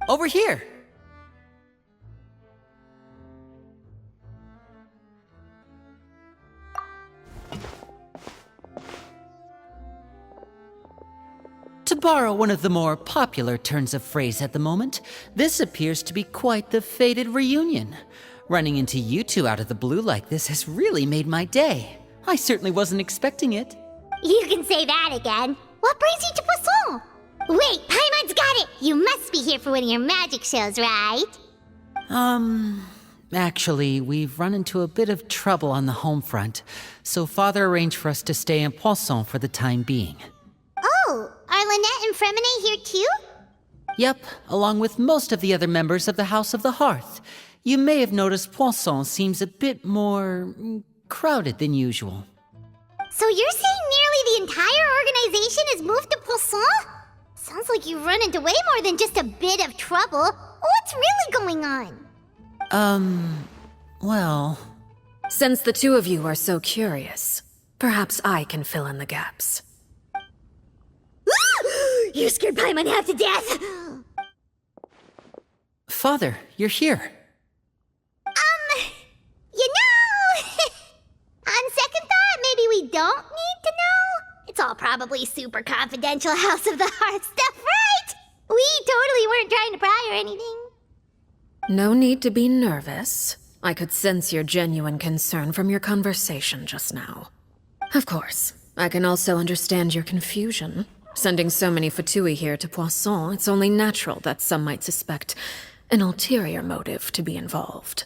Over here! To borrow one of the more popular turns of phrase at the moment, this appears to be quite the fated reunion. Running into you two out of the blue like this has really made my day. I certainly wasn't expecting it. You can say that again. What brings you to Poisson? Wait, Paimon's got it! You must be here for one of your magic shows, right? Actually, we've run into a bit of trouble on the home front, so Father arranged for us to stay in Poisson for the time being. Oh, are Lynette and Fremine here too? Yep, along with most of the other members of the House of the Hearth. You may have noticed Poisson seems a bit more crowded than usual. So you're saying nearly the entire organization has moved to Poisson? Sounds like you've run into way more than just a bit of trouble. What's really going on? Well... Since the two of you are so curious, perhaps I can fill in the gaps. You scared Paimon half to death! Father, you're here. You know... On second thought, maybe we don't need to know? It's all probably super confidential House of the Hearth stuff, right? We totally weren't trying to pry or anything. No need to be nervous. I could sense your genuine concern from your conversation just now. Of course, I can also understand your confusion. Sending so many Fatui here to Poisson, it's only natural that some might suspect an ulterior motive to be involved.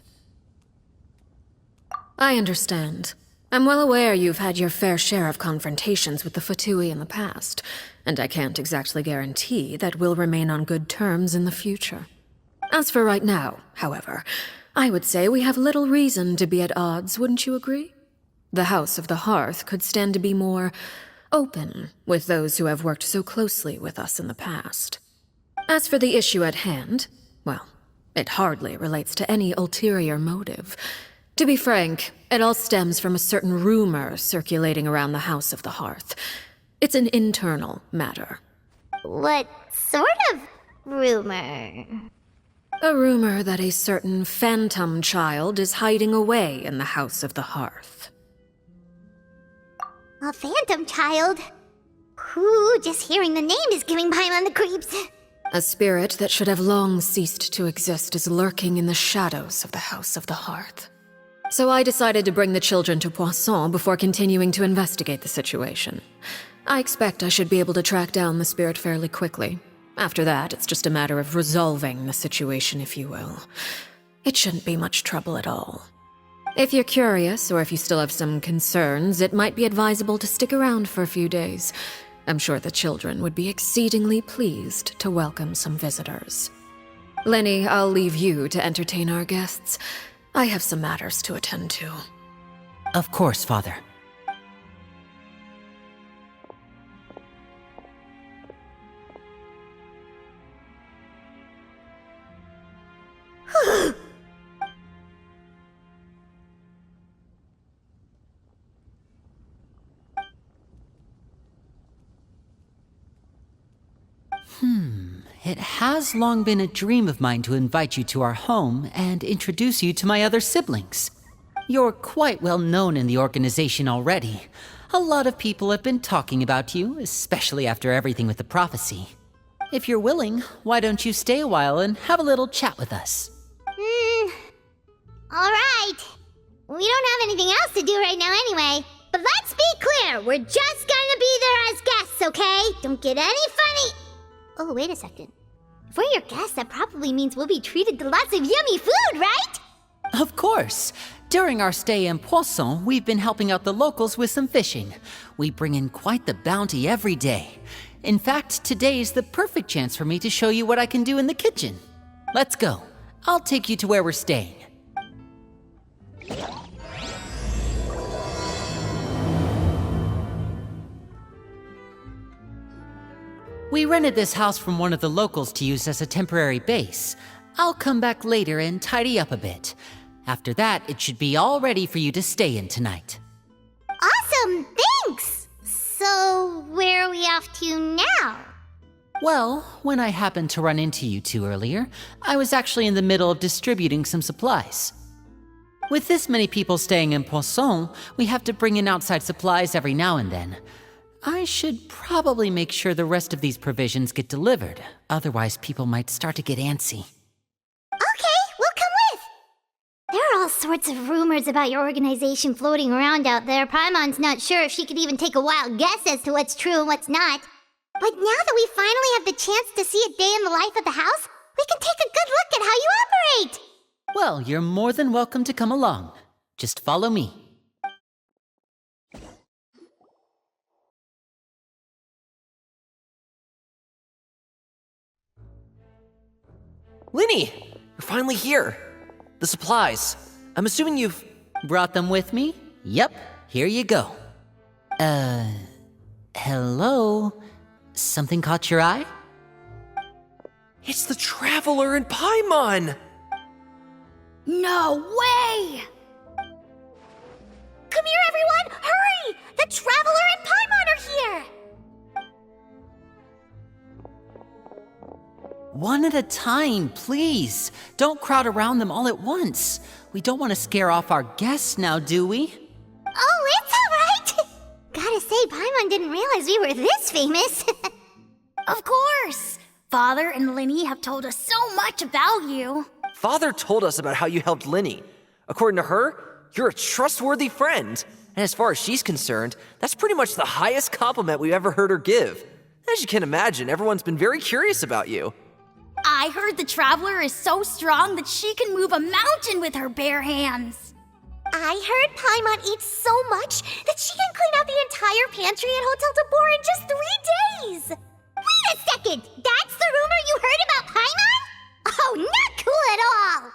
I understand. I'm well aware you've had your fair share of confrontations with the Fatui in the past, and I can't exactly guarantee that we'll remain on good terms in the future. As for right now, however, I would say we have little reason to be at odds, wouldn't you agree? The House of the Hearth could stand to be more open with those who have worked so closely with us in the past. As for the issue at hand, well, it hardly relates to any ulterior motive. To be frank, it all stems from a certain rumor circulating around the House of the Hearth. It's an internal matter. What sort of rumor? A rumor that a certain phantom child is hiding away in the House of the Hearth. A phantom child? Ooh, just hearing the name is giving Paimon the creeps. A spirit that should have long ceased to exist is lurking in the shadows of the House of the Hearth. So I decided to bring the children to Poisson before continuing to investigate the situation. I expect I should be able to track down the spirit fairly quickly. After that, it's just a matter of resolving the situation, if you will. It shouldn't be much trouble at all. If you're curious, or if you still have some concerns, it might be advisable to stick around for a few days. I'm sure the children would be exceedingly pleased to welcome some visitors. Lenny, I'll leave you to entertain our guests. I have some matters to attend to. Of course, Father. It has long been a dream of mine to invite you to our home and introduce you to my other siblings. You're quite well known in the organization already. A lot of people have been talking about you, especially after everything with the prophecy. If you're willing, why don't you stay a while and have a little chat with us? Alright. We don't have anything else to do right now anyway. But let's be clear, we're just gonna be there as guests, okay? Don't get any funny... Oh, wait a second. If we're your guests, that probably means we'll be treated to lots of yummy food, right? Of course. During our stay in Poisson, we've been helping out the locals with some fishing. We bring in quite the bounty every day. In fact, today's the perfect chance for me to show you what I can do in the kitchen. Let's go. I'll take you to where we're staying. We rented this house from one of the locals to use as a temporary base. I'll come back later and tidy up a bit. After that, it should be all ready for you to stay in tonight. Awesome, thanks! So, where are we off to now? Well, when I happened to run into you two earlier, I was actually in the middle of distributing some supplies. With this many people staying in Poisson, we have to bring in outside supplies every now and then. I should probably make sure the rest of these provisions get delivered, otherwise people might start to get antsy. Okay, we'll come with! There are all sorts of rumors about your organization floating around out there. Paimon's not sure if she could even take a wild guess as to what's true and what's not. But now that we finally have the chance to see a day in the life of the house, we can take a good look at how you operate! Well, you're more than welcome to come along. Just follow me. Linny, you're finally here. The supplies. I'm assuming you've... Brought them with me? Yep, here you go. Hello? Something caught your eye? It's the Traveler and Paimon! No way! Come here, everyone! Hurry! The Traveler and Paimon are here! One at a time, please. Don't crowd around them all at once. We don't want to scare off our guests now, do we? Oh, it's all right! Gotta say, Paimon didn't realize we were this famous. Of course! Father and Linny have told us so much about you. Father told us about how you helped Linny. According to her, you're a trustworthy friend. And as far as she's concerned, that's pretty much the highest compliment we've ever heard her give. As you can imagine, everyone's been very curious about you. I heard the Traveler is so strong that she can move a mountain with her bare hands. I heard Paimon eats so much that she can clean out the entire pantry at Hotel de Boer in just 3 days! Wait a second! That's the rumor you heard about Paimon? Oh, not cool at all!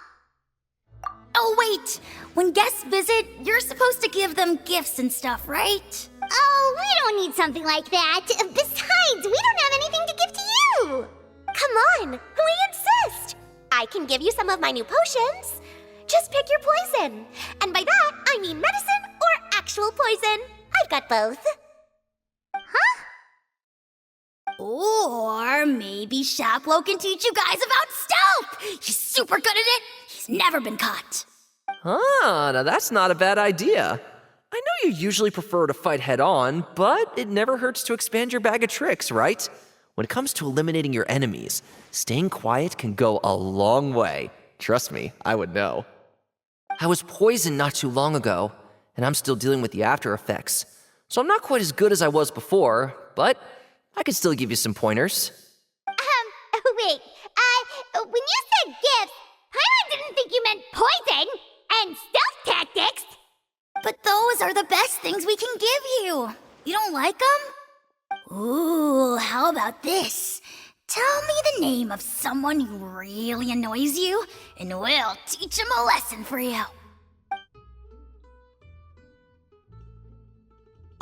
Oh, wait! When guests visit, you're supposed to give them gifts and stuff, right? Oh, we don't need something like that. Besides, we don't have anything to give to you! Come on, we insist! I can give you some of my new potions. Just pick your poison. And by that, I mean medicine or actual poison. I've got both. Huh? Or maybe Shaplo can teach you guys about stealth! He's super good at it! He's never been caught. Ah, now that's not a bad idea. I know you usually prefer to fight head-on, but it never hurts to expand your bag of tricks, right? When it comes to eliminating your enemies, staying quiet can go a long way. Trust me, I would know. I was poisoned not too long ago, and I'm still dealing with the after effects. So I'm not quite as good as I was before, but I can still give you some pointers. Wait, when you said gifts, Paimon didn't think you meant poison and stealth tactics. But those are the best things we can give you. You don't like them? Ooh, how about this? Tell me the name of someone who really annoys you, and we'll teach him a lesson for you.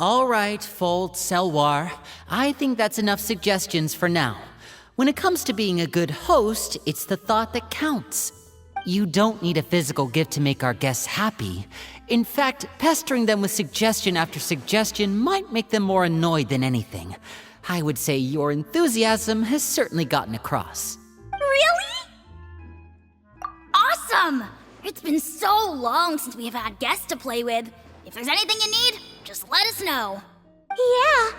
All right, Fold, Selwar. I think that's enough suggestions for now. When it comes to being a good host, it's the thought that counts. You don't need a physical gift to make our guests happy. In fact, pestering them with suggestion after suggestion might make them more annoyed than anything. I would say your enthusiasm has certainly gotten across. Really? Awesome! It's been so long since we have had guests to play with. If there's anything you need, just let us know. Yeah,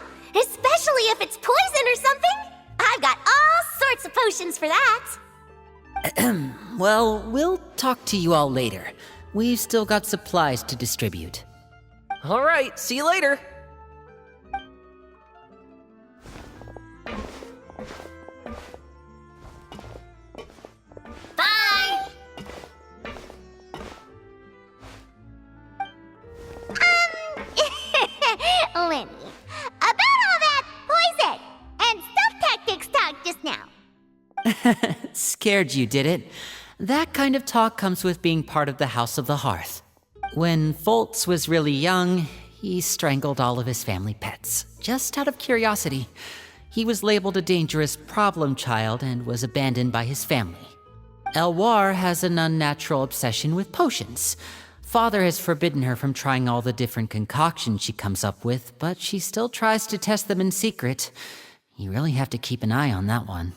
especially if it's poison or something. I've got all sorts of potions for that. Well, we'll talk to you all later. We've still got supplies to distribute. All right, see you later. Bye! Lenny, about all that poison and stealth tactics talk just now. Scared you, did it? That kind of talk comes with being part of the House of the Hearth. When Foltz was really young, he strangled all of his family pets, just out of curiosity. He was labeled a dangerous problem child and was abandoned by his family. Elwar has an unnatural obsession with potions. Father has forbidden her from trying all the different concoctions she comes up with, but she still tries to test them in secret. You really have to keep an eye on that one.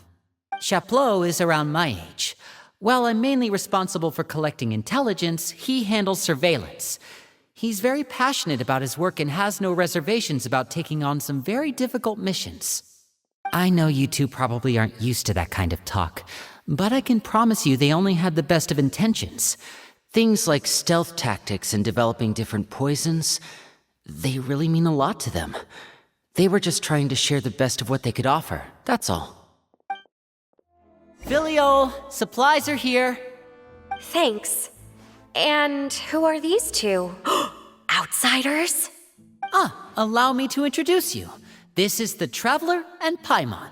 Chaplot is around my age. While I'm mainly responsible for collecting intelligence, he handles surveillance. He's very passionate about his work and has no reservations about taking on some very difficult missions. I know you two probably aren't used to that kind of talk, but I can promise you they only had the best of intentions. Things like stealth tactics and developing different poisons, they really mean a lot to them. They were just trying to share the best of what they could offer, that's all. Filiol, supplies are here. Thanks. And who are these two? Outsiders? Allow me to introduce you. This is the Traveler and Paimon.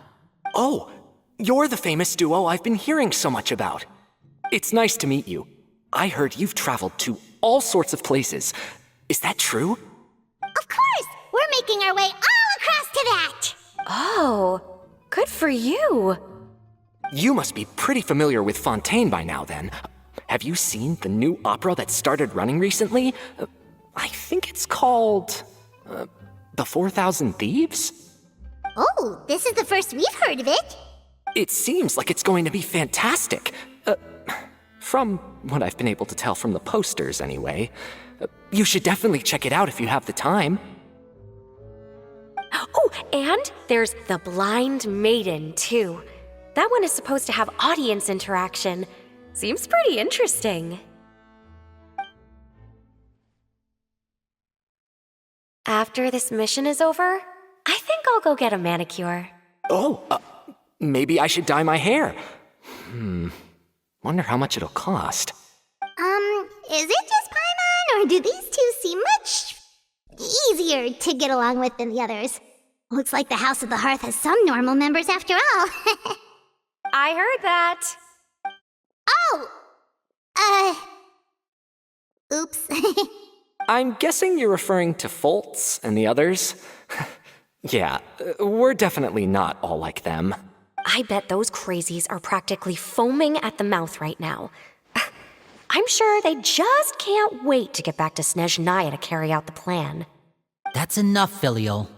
Oh, you're the famous duo I've been hearing so much about. It's nice to meet you. I heard you've traveled to all sorts of places. Is that true? Of course! We're making our way all across to that! Oh, good for you. You must be pretty familiar with Fontaine by now, then. Have you seen the new opera that started running recently? I think it's called... The 4,000 Thieves? Oh, this is the first we've heard of it. It seems like it's going to be fantastic. From what I've been able to tell from the posters, anyway. You should definitely check it out if you have the time. Oh, and there's The Blind Maiden, too. That one is supposed to have audience interaction. Seems pretty interesting. After this mission is over, I think I'll go get a manicure. Oh, maybe I should dye my hair. Wonder how much it'll cost. Is it just Paimon, or do these two seem much easier to get along with than the others? Looks like the House of the Hearth has some normal members after all. I heard that. Oops. I'm guessing you're referring to Foltz and the others? Yeah, we're definitely not all like them. I bet those crazies are practically foaming at the mouth right now. I'm sure they just can't wait to get back to Snezhnaya to carry out the plan. That's enough, Filiol.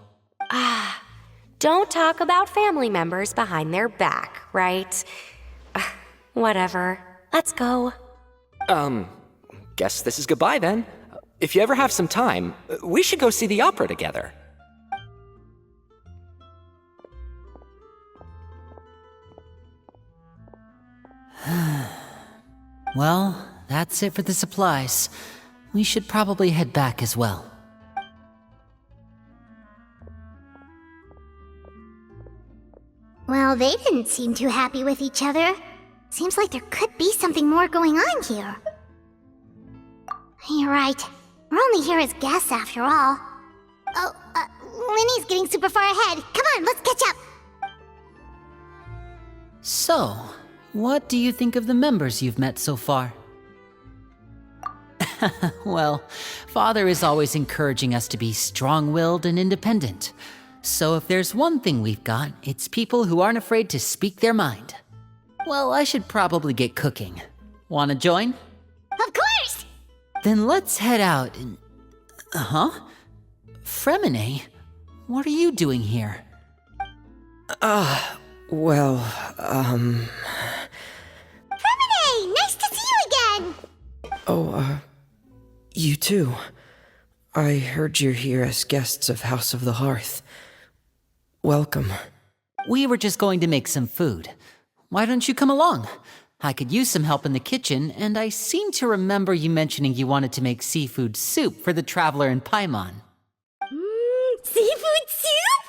Don't talk about family members behind their back, right? Whatever. Let's go. Guess this is goodbye then. If you ever have some time, we should go see the opera together. Well, that's it for the supplies. We should probably head back as well. Well, they didn't seem too happy with each other. Seems like there could be something more going on here. You're right. We're only here as guests after all. Oh, Winnie's getting super far ahead. Come on, let's catch up. So, what do you think of the members you've met so far? Well, Father is always encouraging us to be strong-willed and independent. So if there's one thing we've got, it's people who aren't afraid to speak their mind. Well, I should probably get cooking. Wanna join? Of course! Then let's head out and... Fremine? What are you doing here? Fremine! Nice to see you again! You too. I heard you're here as guests of House of the Hearth. Welcome. We were just going to make some food. Why don't you come along? I could use some help in the kitchen, and I seem to remember you mentioning you wanted to make seafood soup for the Traveler and Paimon. Seafood soup?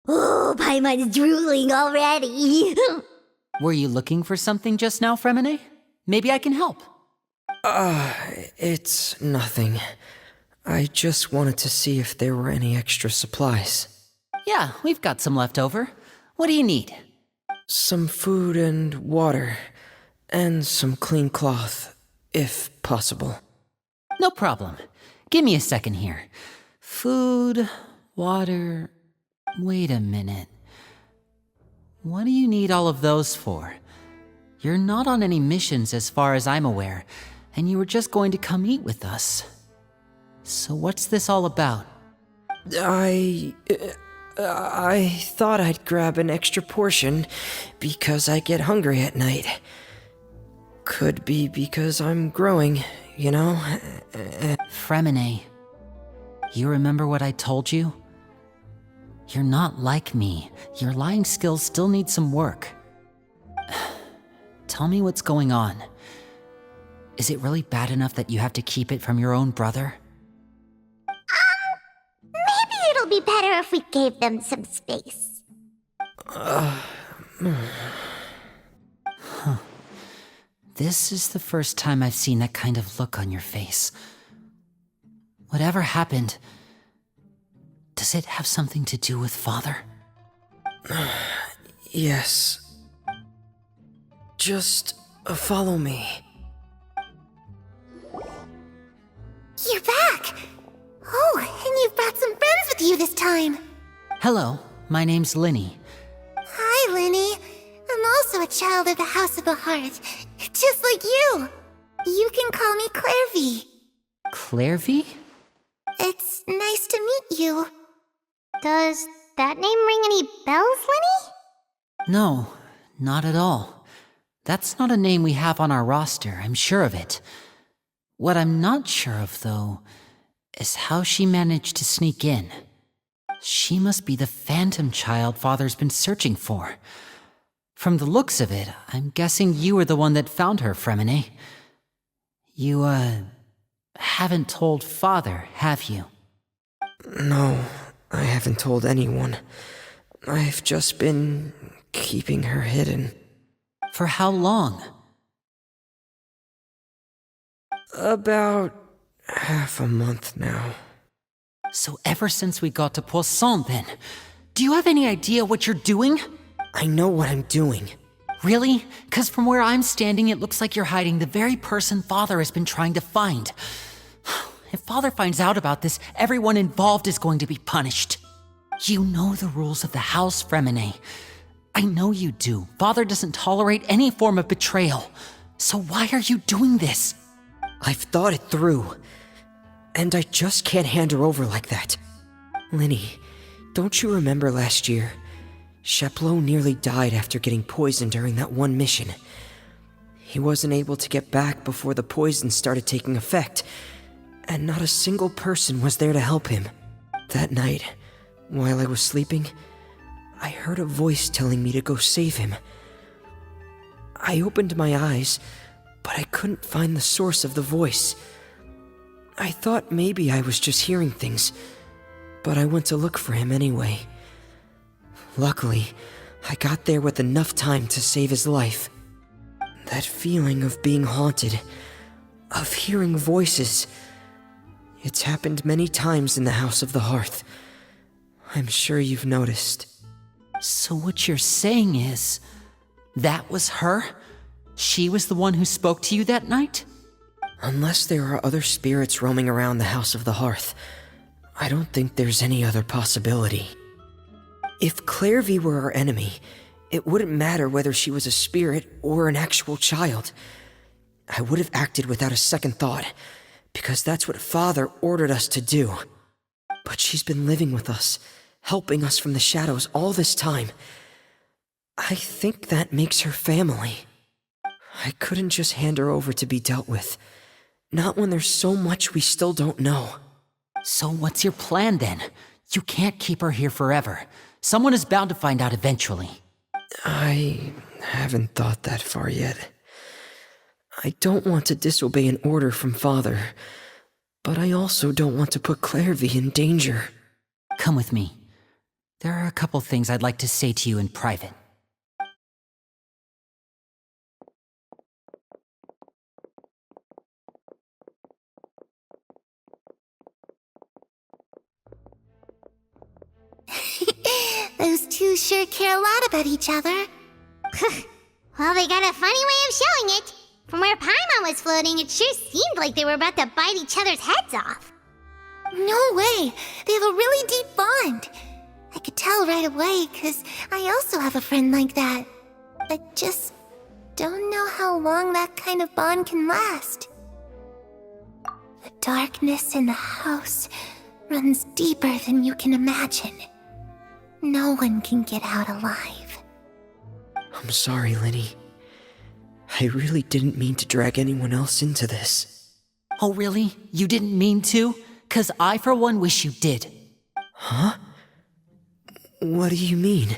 Oh, Paimon's drooling already. Were you looking for something just now, Fremine? Maybe I can help. It's nothing. I just wanted to see if there were any extra supplies. Yeah, we've got some left over. What do you need? Some food and water, and some clean cloth, if possible. No problem. Give me a second here. Food, water... Wait a minute. What do you need all of those for? You're not on any missions as far as I'm aware, and you were just going to come eat with us. So what's this all about? I thought I'd grab an extra portion because I get hungry at night. Could be because I'm growing, you know? Fremine, you remember what I told you? You're not like me. Your lying skills still need some work. Tell me what's going on. Is it really bad enough that you have to keep it from your own brother? Maybe it'll be better if we gave them some space. This is the first time I've seen that kind of look on your face. Whatever happened, does it have something to do with Father? Yes. Just follow me. You're back! Oh, and you've brought some friends with you this time. Hello, my name's Linny. Hi, Linny. I'm also a child of the House of the Hearth, just like you. You can call me Clairvy. Clairvy? It's nice to meet you. Does that name ring any bells, Linny? No, not at all. That's not a name we have on our roster, I'm sure of it. What I'm not sure of, though, is how she managed to sneak in. She must be the phantom child Father's been searching for. From the looks of it, I'm guessing you were the one that found her, Fremine. You, haven't told Father, have you? No, I haven't told anyone. I've just been keeping her hidden. For how long? About half a month now. So ever since we got to Poisson, then. Do you have any idea what you're doing? I know what I'm doing. Really? 'Cause from where I'm standing, it looks like you're hiding the very person Father has been trying to find. If Father finds out about this, everyone involved is going to be punished. You know the rules of the house, Fremine. I know you do. Father doesn't tolerate any form of betrayal. So why are you doing this? I've thought it through. And I just can't hand her over like that. Linny, don't you remember last year? Chaplot nearly died after getting poisoned during that one mission. He wasn't able to get back before the poison started taking effect, and not a single person was there to help him. That night, while I was sleeping, I heard a voice telling me to go save him. I opened my eyes, but I couldn't find the source of the voice. I thought maybe I was just hearing things, but I went to look for him anyway. Luckily, I got there with enough time to save his life. That feeling of being haunted, of hearing voices, it's happened many times in the House of the Hearth. I'm sure you've noticed. So what you're saying is, that was her? She was the one who spoke to you that night? Unless there are other spirits roaming around the House of the Hearth, I don't think there's any other possibility. If Clairvy were our enemy, it wouldn't matter whether she was a spirit or an actual child. I would have acted without a second thought, because that's what Father ordered us to do. But she's been living with us, helping us from the shadows all this time. I think that makes her family. I couldn't just hand her over to be dealt with. Not when there's so much we still don't know. So what's your plan then? You can't keep her here forever. Someone is bound to find out eventually. I haven't thought that far yet. I don't want to disobey an order from Father, but I also don't want to put Clairvy in danger. Come with me. There are a couple things I'd like to say to you in private. Those two sure care a lot about each other. Well, they got a funny way of showing it. From where Paimon was floating, it sure seemed like they were about to bite each other's heads off. No way! They have a really deep bond. I could tell right away, because I also have a friend like that. I just don't know how long that kind of bond can last. The darkness in the house runs deeper than you can imagine. no one can get out alive. I'm sorry, Lenny. I really didn't mean to drag anyone else into this. Oh, really? You didn't mean to? 'Cause I, for one, wish you did. Huh? What do you mean?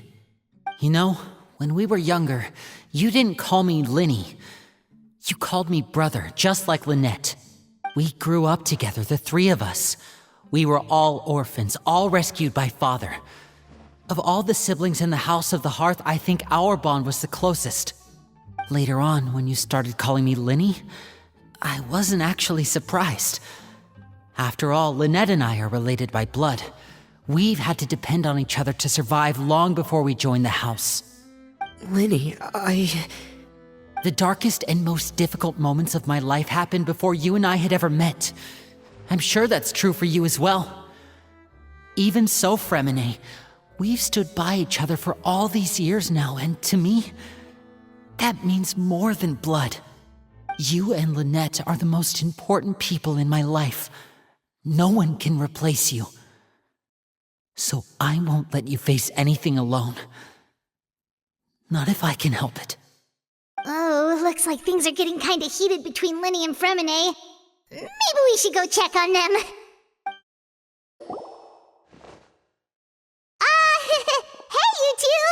You know, when we were younger, you didn't call me Linny. You called me brother, just like Lynette. We grew up together, the three of us. We were all orphans, all rescued by Father. Of all the siblings in the House of the Hearth, I think our bond was the closest. Later on, when you started calling me Linny, I wasn't actually surprised. After all, Lynette and I are related by blood. We've had to depend on each other to survive long before we joined the house. Lenny, The darkest and most difficult moments of my life happened before you and I had ever met. I'm sure that's true for you as well. Even so, Fremine, we've stood by each other for all these years now, and to me, that means more than blood. You and Lynette are the most important people in my life. No one can replace you. So I won't let you face anything alone. Not if I can help it. Oh, looks like things are getting kinda heated between Linny and Fremine. Maybe we should go check on them. Hey, you two!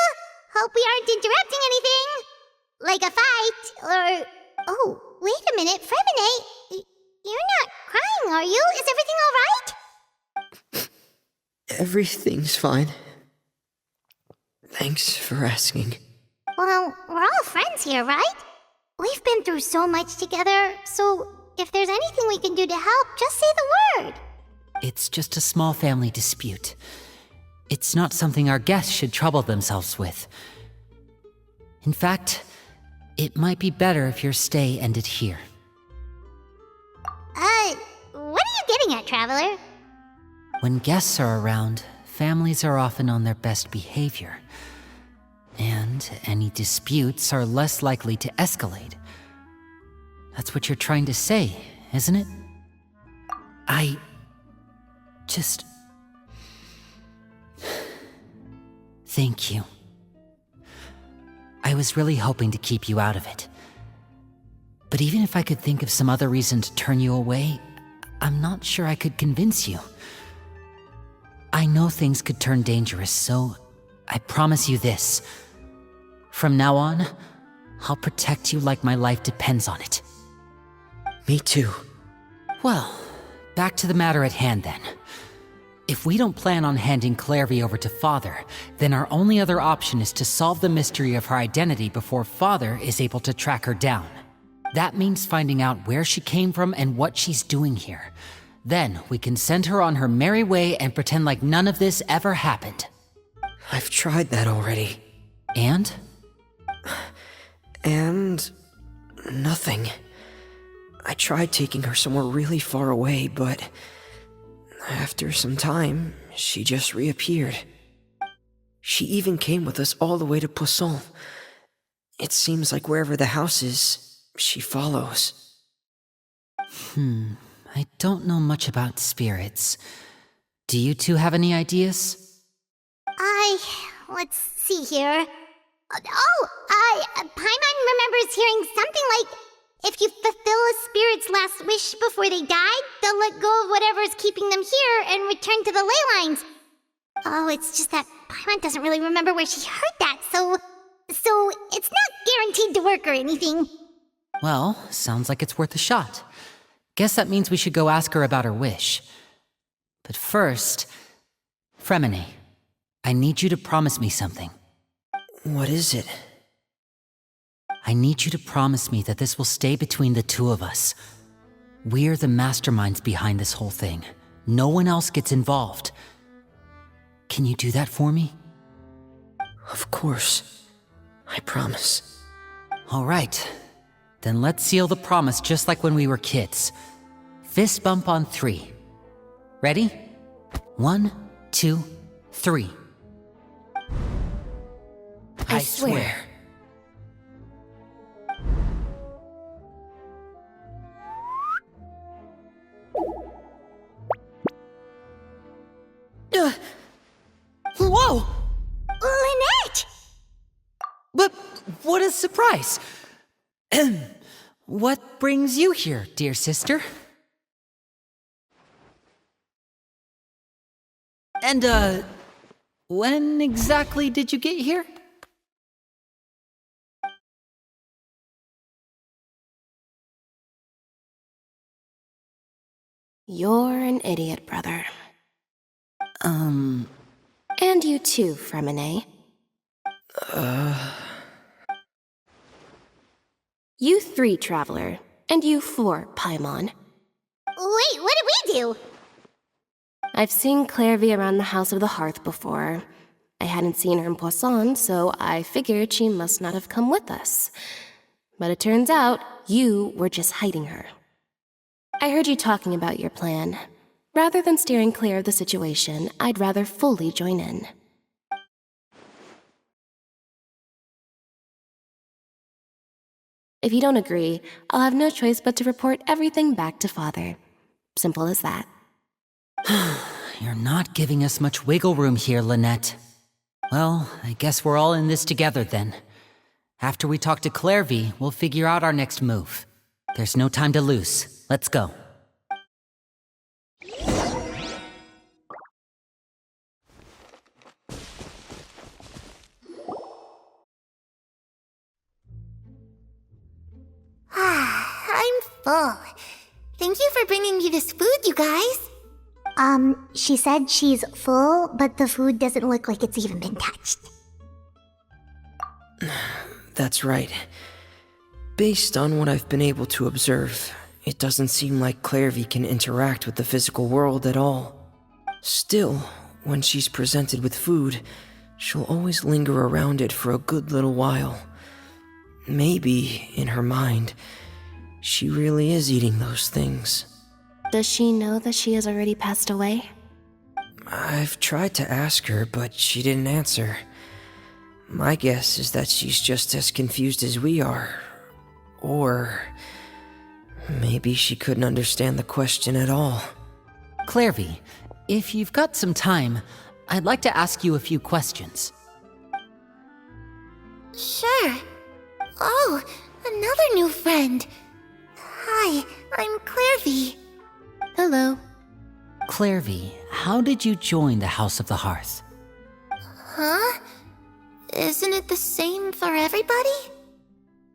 Hope we aren't interrupting anything. Like a fight, or... Oh, wait a minute, Fremine. You're not crying, are you? Is everything alright? everything's fine. Thanks for asking. Well, we're all friends here, right? We've been through so much together, so if there's anything we can do to help, just say the word. It's just a small family dispute. It's not something our guests should trouble themselves with. In fact, it might be better if your stay ended here. What are you getting at, Traveler? When guests are around, families are often on their best behavior. And any disputes are less likely to escalate. That's what you're trying to say, isn't it? I just... Thank you. I was really hoping to keep you out of it. But even if I could think of some other reason to turn you away, I'm not sure I could convince you. I know things could turn dangerous, so I promise you this. From now on, I'll protect you like my life depends on it. Me too. Well, back to the matter at hand then. If we don't plan on handing Clairvy over to Father, then our only other option is to solve the mystery of her identity before Father is able to track her down. That means finding out where she came from and what she's doing here. Then we can send her on her merry way and pretend like none of this ever happened. I've tried that already. And? And... nothing. I tried taking her somewhere really far away, but... after some time, she just reappeared. She even came with us all the way to Poisson. It seems like wherever the house is, she follows. I don't know much about spirits. Do you two have any ideas? Let's see here. Paimon remembers hearing something like, if you fulfill a spirit's last wish before they died, they'll let go of whatever's keeping them here and return to the ley lines. Oh, it's just that Paimon doesn't really remember where she heard that, so it's not guaranteed to work or anything. Well, sounds like it's worth a shot. Guess that means we should go ask her about her wish. But first, Fremine, I need you to promise me something. What is it? I need you to promise me that this will stay between the two of us. We're the masterminds behind this whole thing. No one else gets involved. Can you do that for me? Of course. I promise. All right. Then let's seal the promise just like when we were kids. Fist bump on 3. Ready? 1, 2, 3. I swear. Whoa! what a surprise! What brings you here, dear sister? And, when exactly did you get here? You're an idiot, brother. And you too, Fremine. You 3, Traveler. And you 4, Paimon. Wait, what did we do? I've seen Clairvy around the House of the Hearth before. I hadn't seen her in Poisson, so I figured she must not have come with us. But it turns out you were just hiding her. I heard you talking about your plan. Rather than steering clear of the situation, I'd rather fully join in. If you don't agree, I'll have no choice but to report everything back to Father. Simple as that. You're not giving us much wiggle room here, Lynette. Well, I guess we're all in this together then. After we talk to Clairvy, we'll figure out our next move. There's no time to lose. Let's go. I'm full. Thank you for bringing me this food, you guys. She said she's full, but the food doesn't look like it's even been touched. That's right. Based on what I've been able to observe, it doesn't seem like Clairvy can interact with the physical world at all. Still, when she's presented with food, she'll always linger around it for a good little while. Maybe, in her mind, she really is eating those things. Does she know that she has already passed away? I've tried to ask her, but she didn't answer. My guess is that she's just as confused as we are. Or maybe she couldn't understand the question at all. Clairvy, if you've got some time, I'd like to ask you a few questions. Sure. Oh, another new friend. Hi, I'm Clairvy. Hello. Clairvy, how did you join the House of the Hearth? Huh? Isn't it the same for everybody?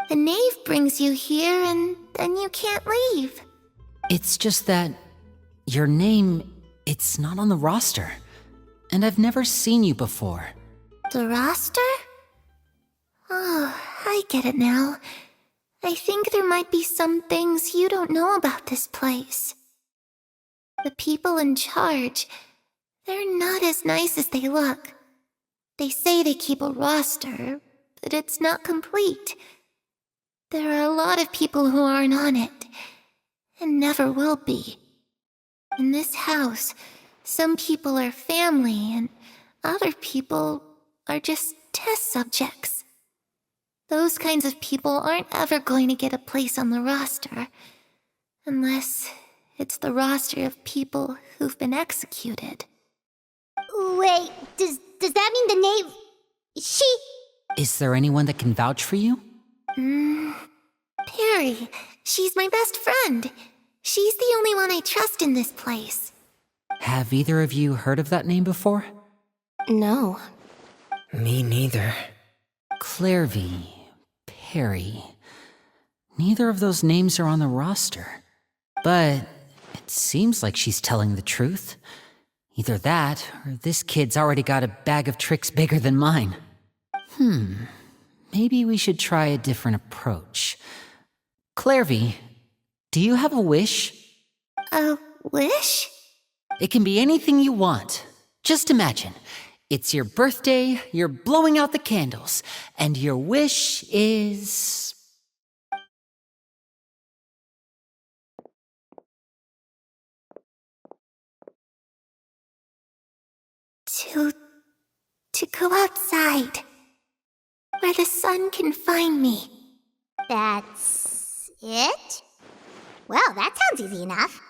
The Knave brings you here and then you can't leave. It's just that your name, it's not on the roster. And I've never seen you before. The roster? Oh, I get it now. I think there might be some things you don't know about this place. The people in charge, they're not as nice as they look. They say they keep a roster, but it's not complete. There are a lot of people who aren't on it, and never will be. In this house, some people are family, and other people are just test subjects. Those kinds of people aren't ever going to get a place on the roster, unless it's the roster of people who've been executed. Wait, does that mean the Knave... Is there anyone that can vouch for you? Perry. She's my best friend. She's the only one I trust in this place. Have either of you heard of that name before? No. Me neither. Clairvy, Perry. Neither of those names are on the roster. But it seems like she's telling the truth. Either that, or this kid's already got a bag of tricks bigger than mine. Maybe we should try a different approach. Clairvy, do you have a wish? A wish? It can be anything you want. Just imagine. It's your birthday, you're blowing out the candles, and your wish is... To go outside, where the sun can find me. That's it? Well, that sounds easy enough.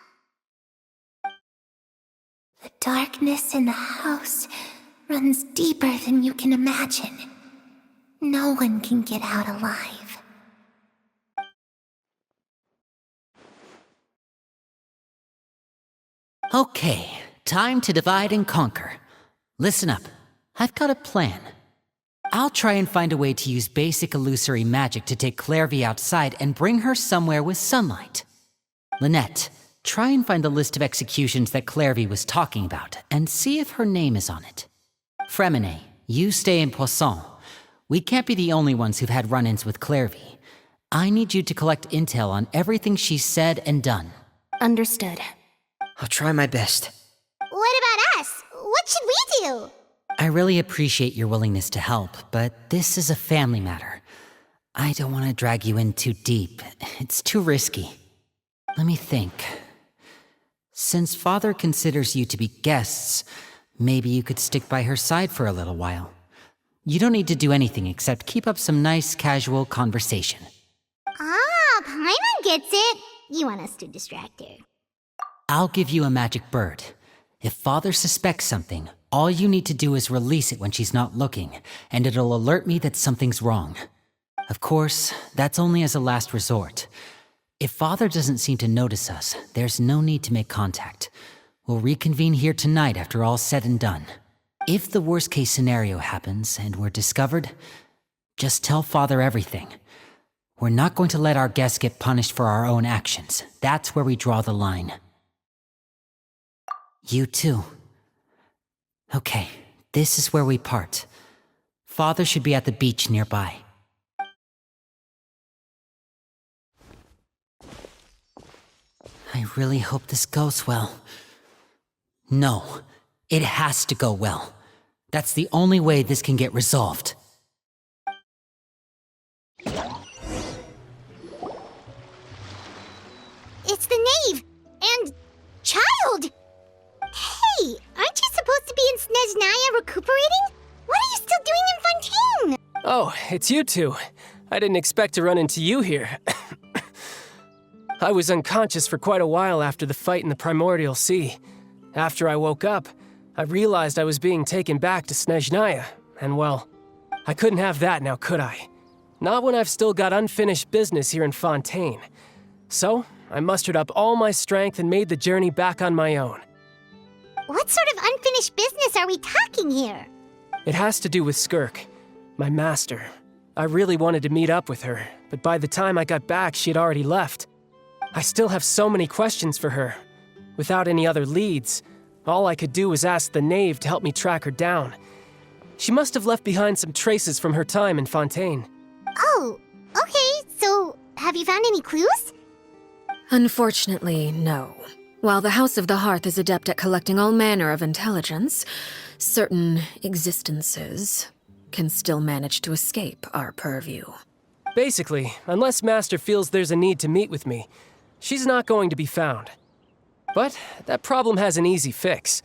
The darkness in the house runs deeper than you can imagine. No one can get out alive. Okay, time to divide and conquer. Listen up, I've got a plan. I'll try and find a way to use basic illusory magic to take Clairvy outside and bring her somewhere with sunlight. Lynette, try and find the list of executions that Clairvy was talking about and see if her name is on it. Fremine, you stay in Poisson. We can't be the only ones who've had run-ins with Clairvy. I need you to collect intel on everything she's said and done. Understood. I'll try my best. What about us? What should we do? I really appreciate your willingness to help, but this is a family matter. I don't want to drag you in too deep. It's too risky. Let me think. Since Father considers you to be guests, maybe you could stick by her side for a little while. You don't need to do anything except keep up some nice, casual conversation. Ah, Paimon gets it. You want us to distract her. I'll give you a magic bird. If Father suspects something, all you need to do is release it when she's not looking, and it'll alert me that something's wrong. Of course, that's only as a last resort. If Father doesn't seem to notice us, there's no need to make contact. We'll reconvene here tonight after all's said and done. If the worst-case scenario happens and we're discovered, just tell Father everything. We're not going to let our guests get punished for our own actions. That's where we draw the line. You too. Okay, this is where we part. Father should be at the beach nearby. I really hope this goes well. No, it has to go well. That's the only way this can get resolved. It's the Knave! And... child! Hey, aren't you supposed to be in Snezhnaya recuperating? What are you still doing in Fontaine? Oh, it's you two. I didn't expect to run into you here. I was unconscious for quite a while after the fight in the Primordial Sea. After I woke up, I realized I was being taken back to Snezhnaya, and well, I couldn't have that now, could I? Not when I've still got unfinished business here in Fontaine. So, I mustered up all my strength and made the journey back on my own. What sort of unfinished business are we talking here? It has to do with Skirk, my master. I really wanted to meet up with her, but by the time I got back, she had already left. I still have so many questions for her. Without any other leads, all I could do was ask the Knave to help me track her down. She must have left behind some traces from her time in Fontaine. Oh, okay, so have you found any clues? Unfortunately, no. While the House of the Hearth is adept at collecting all manner of intelligence, certain existences can still manage to escape our purview. Basically, unless Master feels there's a need to meet with me, she's not going to be found. But that problem has an easy fix.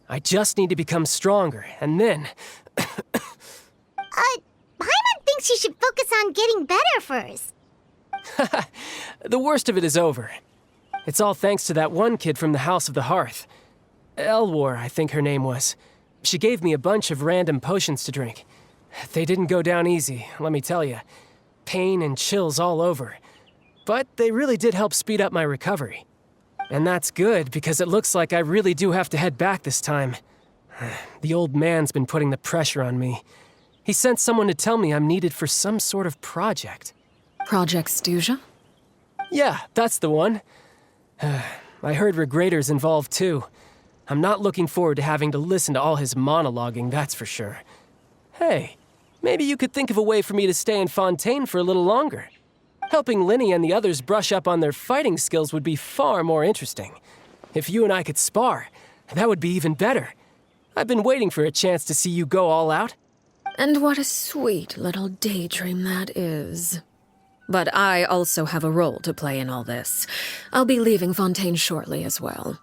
I just need to become stronger, and then... Paimon thinks you should focus on getting better first. The worst of it is over. It's all thanks to that one kid from the House of the Hearth. Elwar, I think her name was. She gave me a bunch of random potions to drink. They didn't go down easy, let me tell you. Pain and chills all over. But they really did help speed up my recovery. And that's good, because it looks like I really do have to head back this time. The old man's been putting the pressure on me. He sent someone to tell me I'm needed for some sort of project. Project Stuja? Yeah, that's the one. I heard Regrader's involved too. I'm not looking forward to having to listen to all his monologuing, that's for sure. Hey, maybe you could think of a way for me to stay in Fontaine for a little longer. Helping Linny and the others brush up on their fighting skills would be far more interesting. If you and I could spar, that would be even better. I've been waiting for a chance to see you go all out. And what a sweet little daydream that is. But I also have a role to play in all this. I'll be leaving Fontaine shortly as well.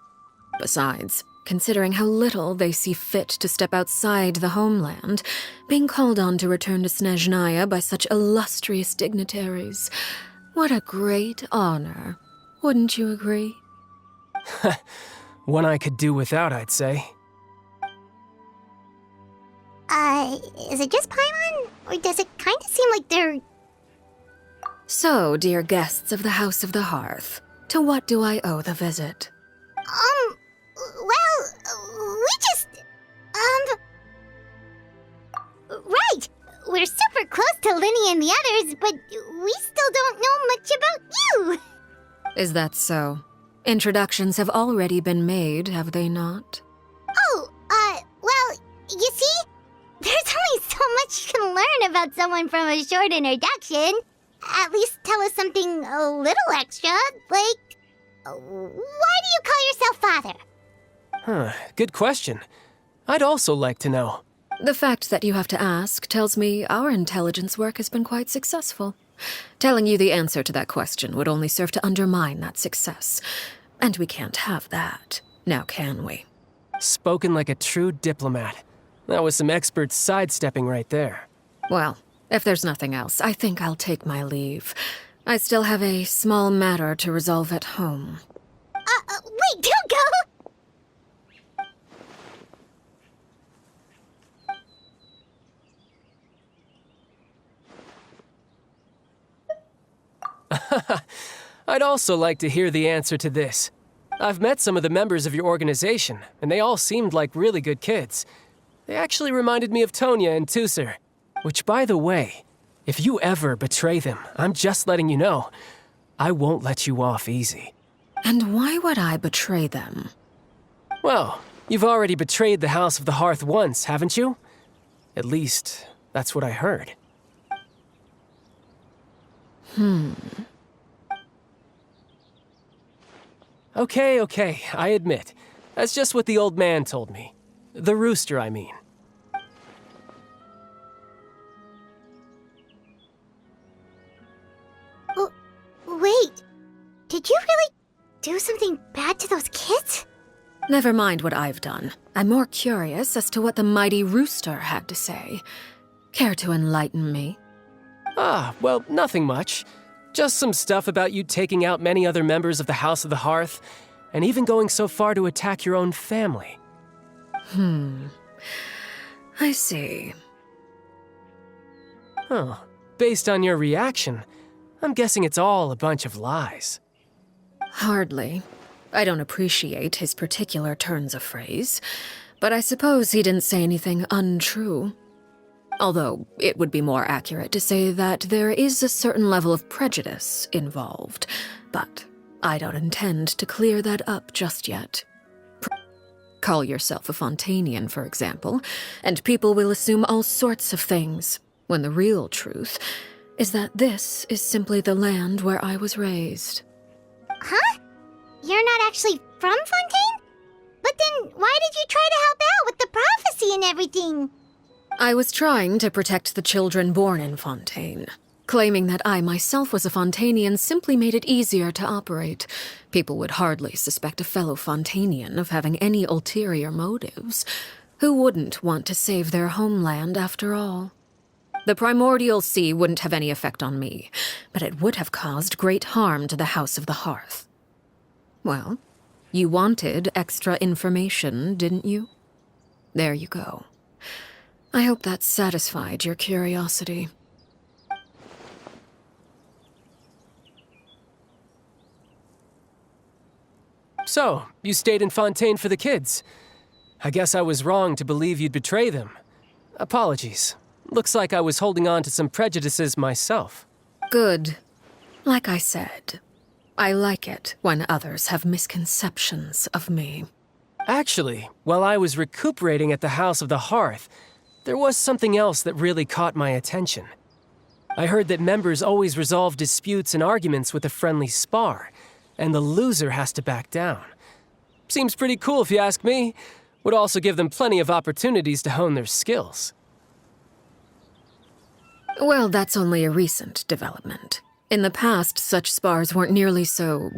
Besides, considering how little they see fit to step outside the homeland, being called on to return to Snezhnaya by such illustrious dignitaries, what a great honor. Wouldn't you agree? One I could do without, I'd say. Is it just Paimon? Or does it kind of seem like they're... So, dear guests of the House of the Hearth, to what do I owe the visit? Well, we just... Right! We're super close to Linny and the others, but we still don't know much about you! Is that so? Introductions have already been made, have they not? Oh, well, you see? There's only so much you can learn about someone from a short introduction. At least tell us something a little extra, like... Why do you call yourself father? Huh, good question. I'd also like to know. The fact that you have to ask tells me our intelligence work has been quite successful. Telling you the answer to that question would only serve to undermine that success. And we can't have that, now can we? Spoken like a true diplomat. That was some expert sidestepping right there. Well, if there's nothing else, I think I'll take my leave. I still have a small matter to resolve at home. Wait, don't go! I'd also like to hear the answer to this. I've met some of the members of your organization, and they all seemed like really good kids. They actually reminded me of Tonya and Tusser. Which, by the way, if you ever betray them, I'm just letting you know, I won't let you off easy. And why would I betray them? Well, you've already betrayed the House of the Hearth once, haven't you? At least, that's what I heard. Okay, I admit. That's just what the old man told me. The rooster, I mean. Wait, did you really do something bad to those kids? Never mind what I've done. I'm more curious as to what the mighty rooster had to say. Care to enlighten me? Well, nothing much. Just some stuff about you taking out many other members of the House of the Hearth, and even going so far to attack your own family. I see. Huh. Based on your reaction, I'm guessing it's all a bunch of lies. Hardly. I don't appreciate his particular turns of phrase, but I suppose he didn't say anything untrue. Although, it would be more accurate to say that there is a certain level of prejudice involved, but I don't intend to clear that up just yet. Call yourself a Fontanian, for example, and people will assume all sorts of things, when the real truth is that this is simply the land where I was raised. Huh? You're not actually from Fontaine? But then why did you try to help out with the prophecy and everything? I was trying to protect the children born in Fontaine. Claiming that I myself was a Fontanian simply made it easier to operate. People would hardly suspect a fellow Fontanian of having any ulterior motives. Who wouldn't want to save their homeland after all? The primordial sea wouldn't have any effect on me, but it would have caused great harm to the House of the Hearth. Well, you wanted extra information, didn't you? There you go. I hope that satisfied your curiosity. So, you stayed in Fontaine for the kids. I guess I was wrong to believe you'd betray them. Apologies. Looks like I was holding on to some prejudices myself. Good. Like I said, I like it when others have misconceptions of me. Actually, while I was recuperating at the House of the Hearth, there was something else that really caught my attention. I heard that members always resolve disputes and arguments with a friendly spar, and the loser has to back down. Seems pretty cool if you ask me. Would also give them plenty of opportunities to hone their skills. Well, that's only a recent development. In the past, such spars weren't nearly so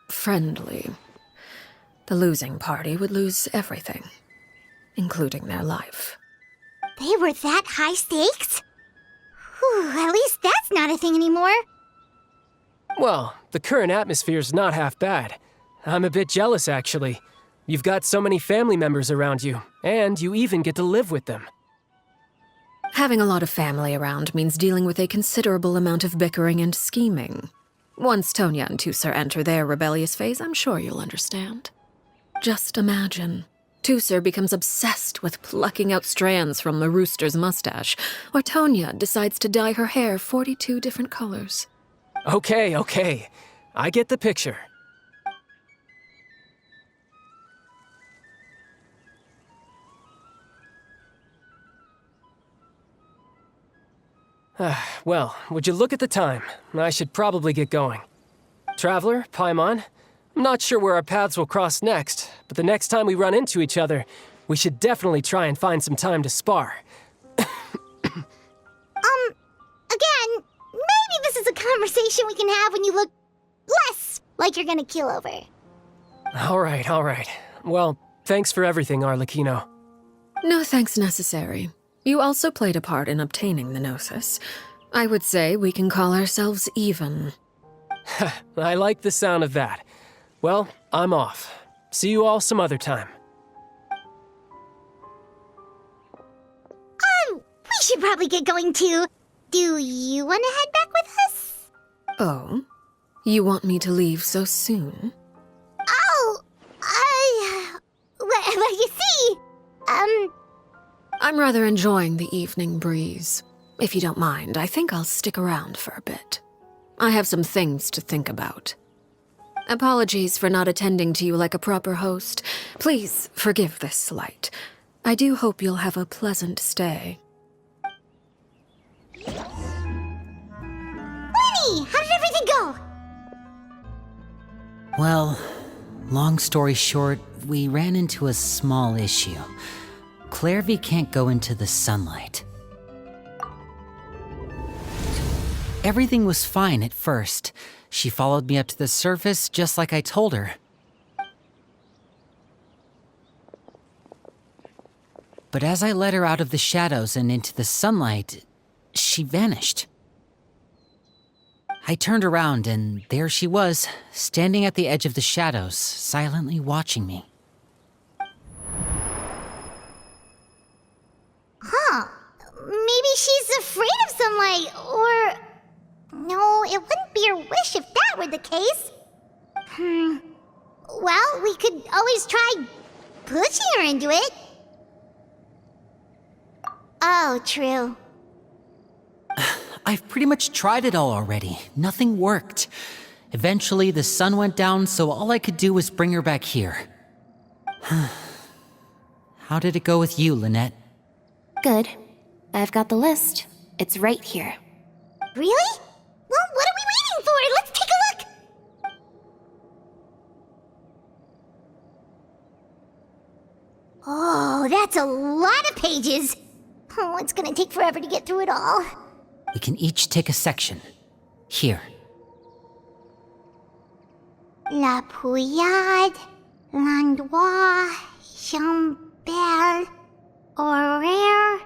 friendly. The losing party would lose everything, including their life. They were that high stakes? Whew, at least that's not a thing anymore. Well, the current atmosphere's not half bad. I'm a bit jealous, actually. You've got so many family members around you, and you even get to live with them. Having a lot of family around means dealing with a considerable amount of bickering and scheming. Once Tonya and Tusser enter their rebellious phase, I'm sure you'll understand. Just imagine. Tusser becomes obsessed with plucking out strands from the rooster's mustache, or Tonya decides to dye her hair 42 different colors. Okay. I get the picture. Well, would you look at the time? I should probably get going. Traveler, Paimon, I'm not sure where our paths will cross next, but the next time we run into each other, we should definitely try and find some time to spar. Again, maybe this is a conversation we can have when you look less like you're gonna keel over. All right. Well, thanks for everything, Arlecchino. No thanks necessary. You also played a part in obtaining the Gnosis. I would say we can call ourselves even. I like the sound of that. Well, I'm off. See you all some other time. We should probably get going too. Do you want to head back with us? Oh? You want me to leave so soon? Oh, well, you see, I'm rather enjoying the evening breeze. If you don't mind, I think I'll stick around for a bit. I have some things to think about. Apologies for not attending to you like a proper host. Please forgive this slight. I do hope you'll have a pleasant stay. Lenny, how did everything go? Well, long story short, we ran into a small issue. Clarevy can't go into the sunlight. Everything was fine at first. She followed me up to the surface just like I told her. But as I led her out of the shadows and into the sunlight, she vanished. I turned around and there she was, standing at the edge of the shadows, silently watching me. Huh. Maybe she's afraid of sunlight, or... No, it wouldn't be her wish if that were the case. Well, we could always try pushing her into it. Oh, true. I've pretty much tried it all already. Nothing worked. Eventually, the sun went down, so all I could do was bring her back here. How did it go with you, Lynette? Good. I've got the list. It's right here. Really? Well, what are we waiting for? Let's take a look! Oh, that's a lot of pages. Oh, it's gonna take forever to get through it all. We can each take a section. Here. La Pouillade, Landois, Chambel, Horaire.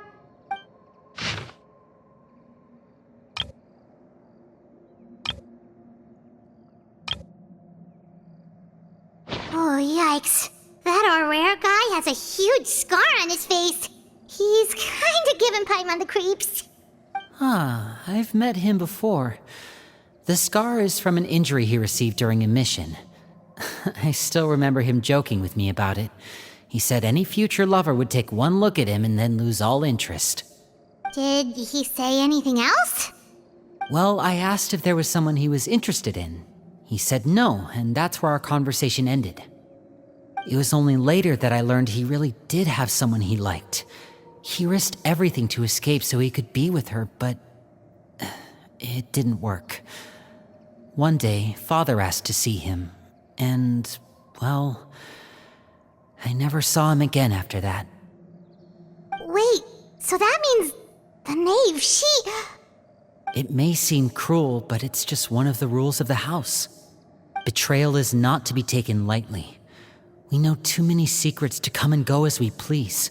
Oh, yikes. That Horaire guy has a huge scar on his face. He's kinda giving Paimon the creeps. I've met him before. The scar is from an injury he received during a mission. I still remember him joking with me about it. He said any future lover would take one look at him and then lose all interest. Did he say anything else? Well, I asked if there was someone he was interested in. He said no, and that's where our conversation ended. It was only later that I learned he really did have someone he liked. He risked everything to escape so he could be with her, but it didn't work. One day, Father asked to see him, and, well, I never saw him again after that. Wait, so that means the Knave, she... It may seem cruel, but it's just one of the rules of the house. Betrayal is not to be taken lightly. We know too many secrets to come and go as we please.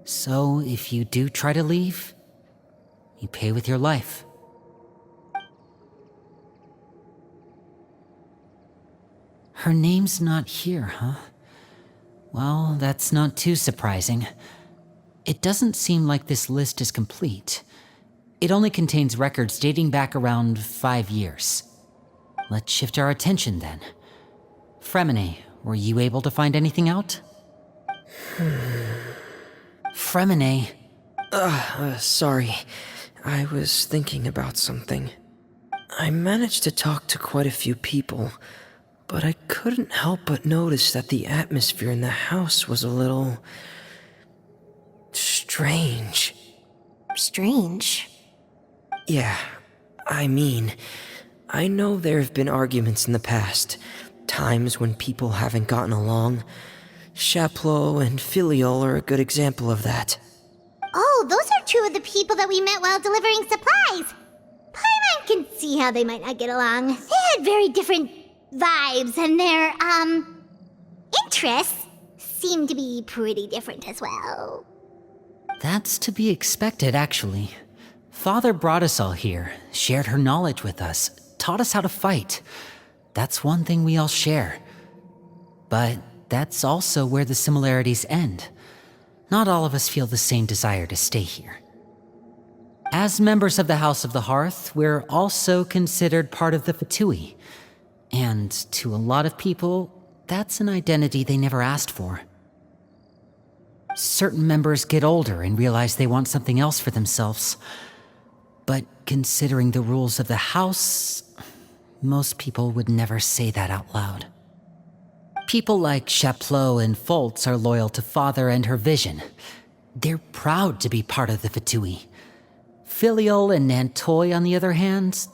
So, if you do try to leave, you pay with your life. Her name's not here, huh? Well, that's not too surprising. It doesn't seem like this list is complete. It only contains records dating back around 5 years. Let's shift our attention then. Fremine, were you able to find anything out? Fremine. Sorry. I was thinking about something. I managed to talk to quite a few people, but I couldn't help but notice that the atmosphere in the house was a little... strange. Strange. Yeah, I mean, I know there have been arguments in the past, times when people haven't gotten along. Chaplot and Filiol are a good example of that. Oh, those are two of the people that we met while delivering supplies. Paimon can see how they might not get along. They had very different vibes, and their, interests seem to be pretty different as well. That's to be expected, actually. Father brought us all here, shared her knowledge with us, taught us how to fight. That's one thing we all share. But that's also where the similarities end. Not all of us feel the same desire to stay here. As members of the House of the Hearth, we're also considered part of the Fatui. And to a lot of people, that's an identity they never asked for. Certain members get older and realize they want something else for themselves. But considering the rules of the house, most people would never say that out loud. People like Chaplot and Foltz are loyal to Father and her vision. They're proud to be part of the Fatui. Filiol and Nantoy, on the other hand,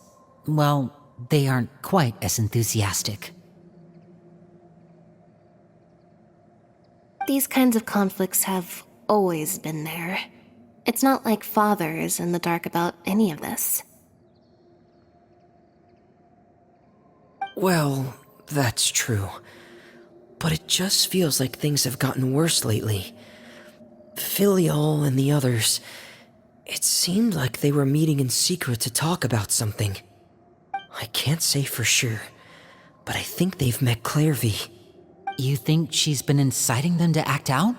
well, they aren't quite as enthusiastic. These kinds of conflicts have always been there. It's not like Father is in the dark about any of this. Well, that's true. But it just feels like things have gotten worse lately. Filiol and the others, it seemed like they were meeting in secret to talk about something. I can't say for sure, but I think they've met Clairvy. You think she's been inciting them to act out?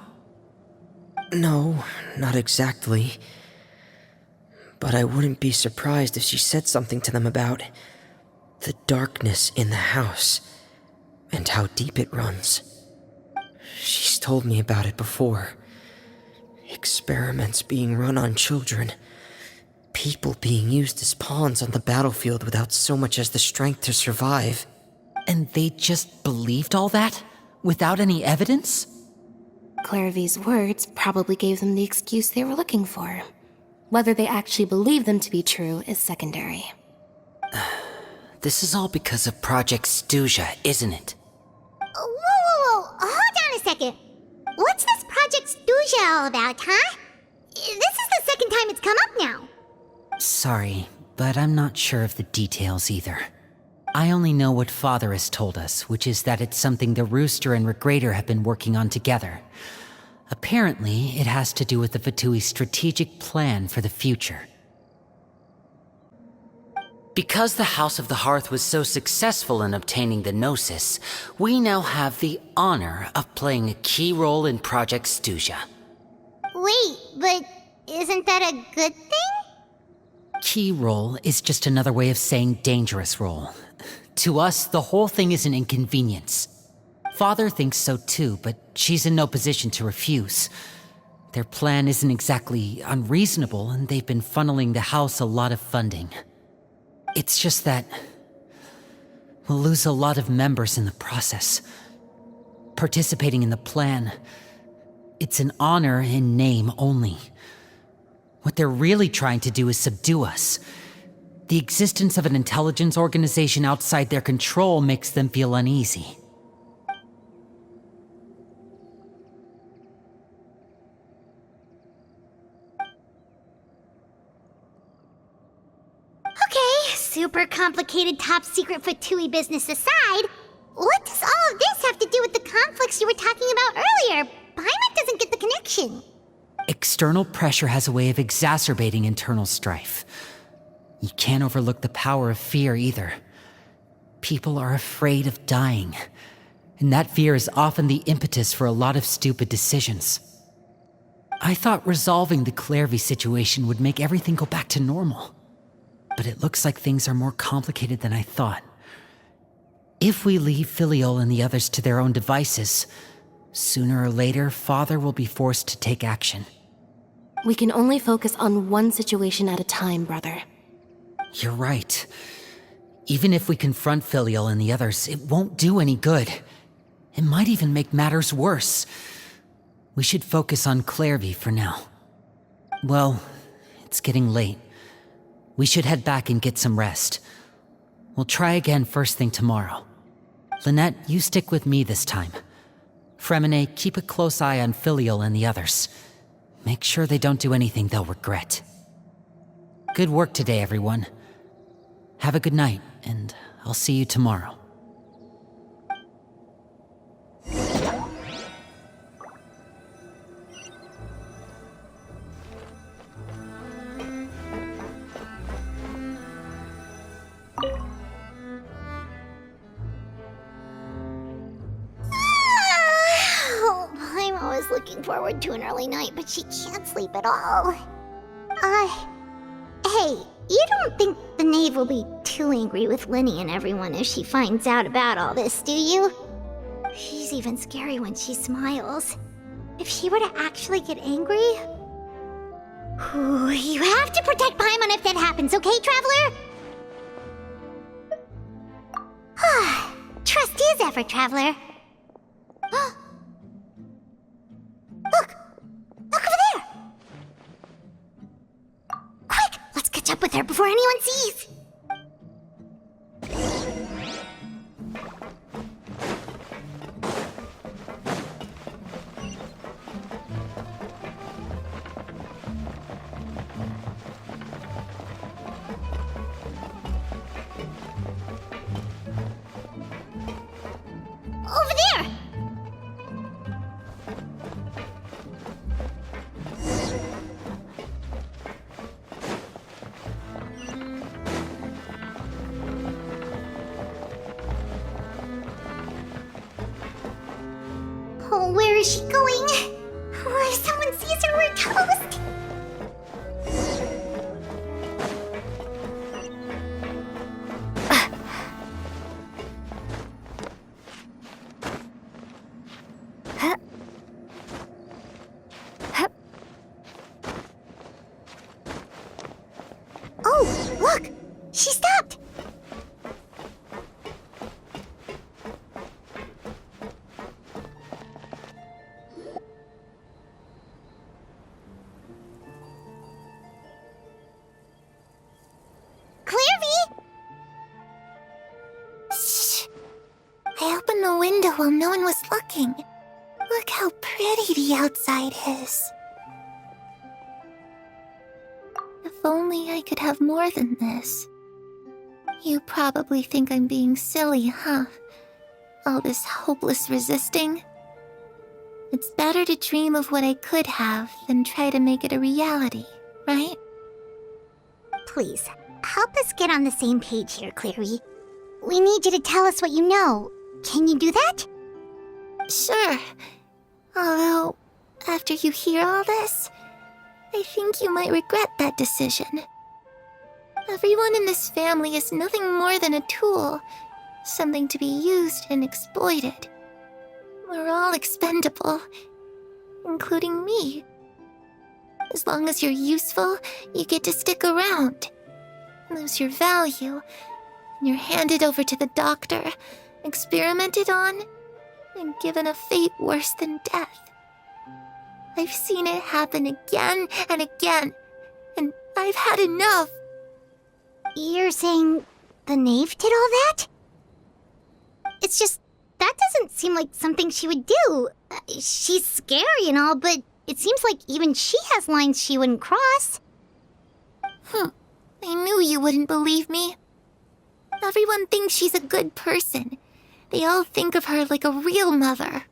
No, not exactly. But I wouldn't be surprised if she said something to them about the darkness in the house and how deep it runs. She's told me about it before. Experiments being run on children. People being used as pawns on the battlefield without so much as the strength to survive. And they just believed all that? Without any evidence? Clairvy's words probably gave them the excuse they were looking for. Whether they actually believe them to be true is secondary. This is all because of Project Stuja, isn't it? Whoa. Hold on a second. What's this Project Stuja all about, huh? This is the second time it's come up now. Sorry, but I'm not sure of the details either. I only know what Father has told us, which is that it's something the Rooster and Regrator have been working on together. Apparently, it has to do with the Fatui's strategic plan for the future. Because the House of the Hearth was so successful in obtaining the Gnosis, we now have the honor of playing a key role in Project Stuja. Wait, but isn't that a good thing? Key role is just another way of saying dangerous role. To us, the whole thing is an inconvenience. Father thinks so too, but she's in no position to refuse. Their plan isn't exactly unreasonable, and they've been funneling the house a lot of funding. It's just that we'll lose a lot of members in the process. Participating in the plan, it's an honor in name only. What they're really trying to do is subdue us. The existence of an intelligence organization outside their control makes them feel uneasy. Okay, super complicated top secret Fatui business aside, what does all of this have to do with the conflicts you were talking about earlier? Paimon doesn't get the connection. External pressure has a way of exacerbating internal strife. You can't overlook the power of fear either. People are afraid of dying, and that fear is often the impetus for a lot of stupid decisions. I thought resolving the Clarevy situation would make everything go back to normal. But it looks like things are more complicated than I thought. If we leave Filiol and the others to their own devices, sooner or later, Father will be forced to take action. We can only focus on one situation at a time, brother. You're right. Even if we confront Filiol and the others, it won't do any good. It might even make matters worse. We should focus on Clarevy for now. Well, it's getting late. We should head back and get some rest. We'll try again first thing tomorrow. Lynette, you stick with me this time. Fremine, keep a close eye on Filiol and the others. Make sure they don't do anything they'll regret. Good work today, everyone. Have a good night, and I'll see you tomorrow. I'm always looking forward to an early night, but she can't sleep at all. Hey, you don't think the Knave will be too angry with Linny and everyone if she finds out about all this, do you? She's even scary when she smiles. If she were to actually get angry... Ooh, you have to protect Paimon if that happens, okay, Traveler? Trust is ever, Traveler. Look! Look over there! Quick! Let's catch up with her before anyone sees! Over there! Oh, where is she going? Oh, if someone sees her, we're toast! Oh, look! She stopped! Clarevy! Shh. I opened the window while no one was looking. Look how pretty the outside is. If only I could have more than this. You probably think I'm being silly, huh? All this hopeless resisting? It's better to dream of what I could have than try to make it a reality, right? Please, help us get on the same page here, Clarevy. We need you to tell us what you know. Can you do that? Sure. Although, after you hear all this, I think you might regret that decision. Everyone in this family is nothing more than a tool, something to be used and exploited. We're all expendable, including me. As long as you're useful, you get to stick around. Lose your value, and you're handed over to the doctor, experimented on, and given a fate worse than death. I've seen it happen again and again, and I've had enough. You're saying the Knave did all that? It's just, that doesn't seem like something she would do. She's scary and all, but it seems like even she has lines she wouldn't cross. I knew you wouldn't believe me. Everyone thinks she's a good person. They all think of her like a real mother.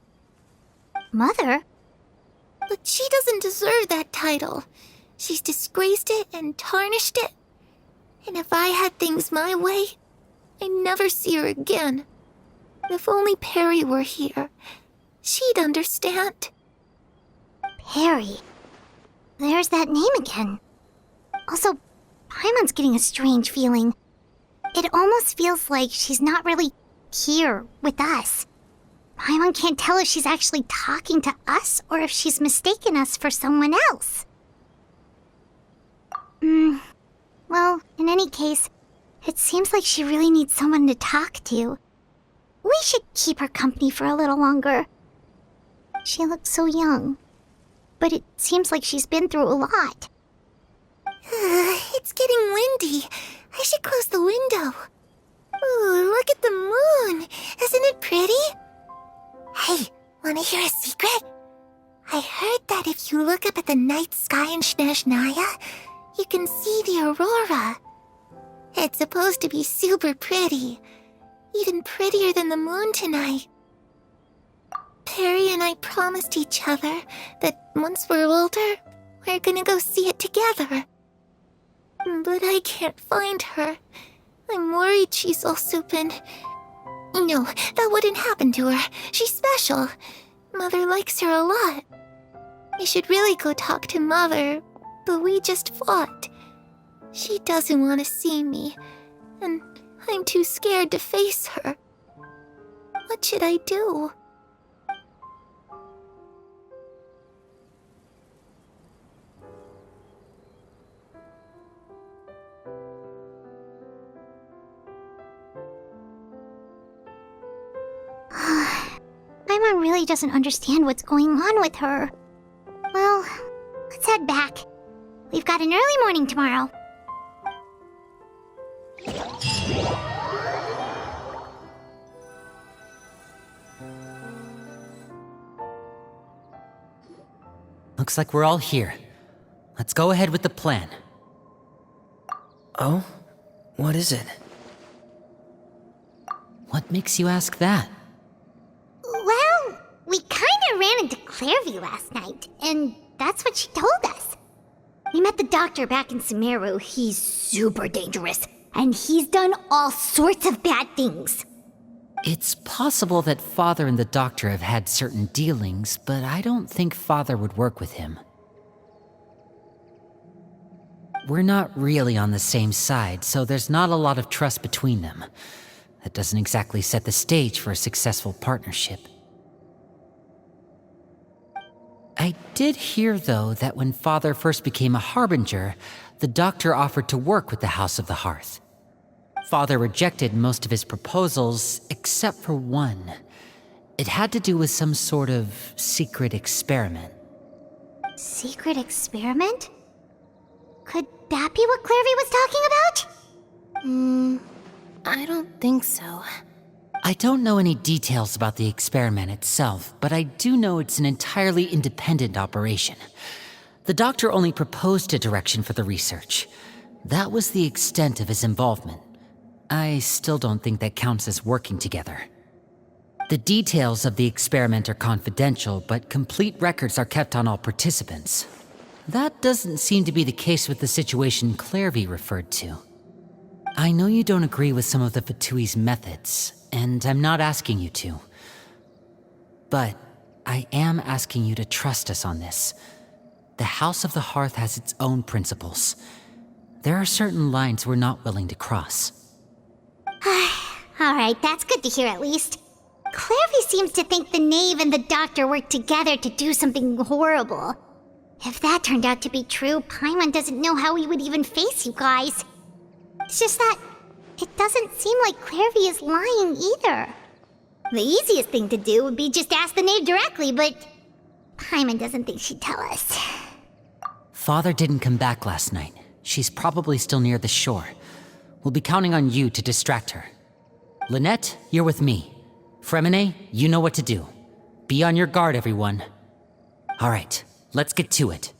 Mother? But she doesn't deserve that title. She's disgraced it and tarnished it. And if I had things my way, I'd never see her again. If only Perry were here, she'd understand. Perry. there's that name again. Also, Paimon's getting a strange feeling. It almost feels like she's not really here with us. Paimon can't tell if she's actually talking to us or if she's mistaken us for someone else. Well, in any case, it seems like she really needs someone to talk to. We should keep her company for a little longer. She looks so young, but it seems like she's been through a lot. It's getting windy. I should close the window. Ooh, look at the moon. Isn't it pretty? Hey, wanna hear a secret? I heard that if you look up at the night sky in Snezhnaya, you can see the aurora. It's supposed to be super pretty. Even prettier than the moon tonight. Perry and I promised each other that once we're older, we're gonna go see it together. But I can't find her. I'm worried she's also been... No, that wouldn't happen to her. She's special. Mother likes her a lot. I should really go talk to Mother, but we just fought. She doesn't want to see me, and I'm too scared to face her. What should I do? Paimon really doesn't understand what's going on with her. Well, let's head back. We've got an early morning tomorrow. Looks like we're all here. Let's go ahead with the plan. Oh? What is it? What makes you ask that? Well, we kinda ran into Clairview last night, and that's what she told us. We met the doctor back in Sumeru. He's super dangerous, and he's done all sorts of bad things. It's possible that Father and the Doctor have had certain dealings, but I don't think Father would work with him. We're not really on the same side, so there's not a lot of trust between them. That doesn't exactly set the stage for a successful partnership. I did hear, though, that when Father first became a Harbinger, the Doctor offered to work with the House of the Hearth. Father rejected most of his proposals, except for one. It had to do with some sort of secret experiment. Secret experiment? Could that be what Clairview was talking about? I don't think so. I don't know any details about the experiment itself, but I do know it's an entirely independent operation. The Doctor only proposed a direction for the research. That was the extent of his involvement. I still don't think that counts as working together. The details of the experiment are confidential, but complete records are kept on all participants. That doesn't seem to be the case with the situation Clairview referred to. I know you don't agree with some of the Fatui's methods, and I'm not asking you to. But I am asking you to trust us on this. The House of the Hearth has its own principles. There are certain lines we're not willing to cross. Alright, that's good to hear at least. Clairview seems to think the Knave and the Doctor worked together to do something horrible. If that turned out to be true, Paimon doesn't know how he would even face you guys. It's just that it doesn't seem like Clairview is lying either. The easiest thing to do would be just ask the Knave directly, but Paimon doesn't think she'd tell us. Father didn't come back last night. She's probably still near the shore. We'll be counting on you to distract her. Lynette, you're with me. Fremine, you know what to do. Be on your guard, everyone. All right, let's get to it.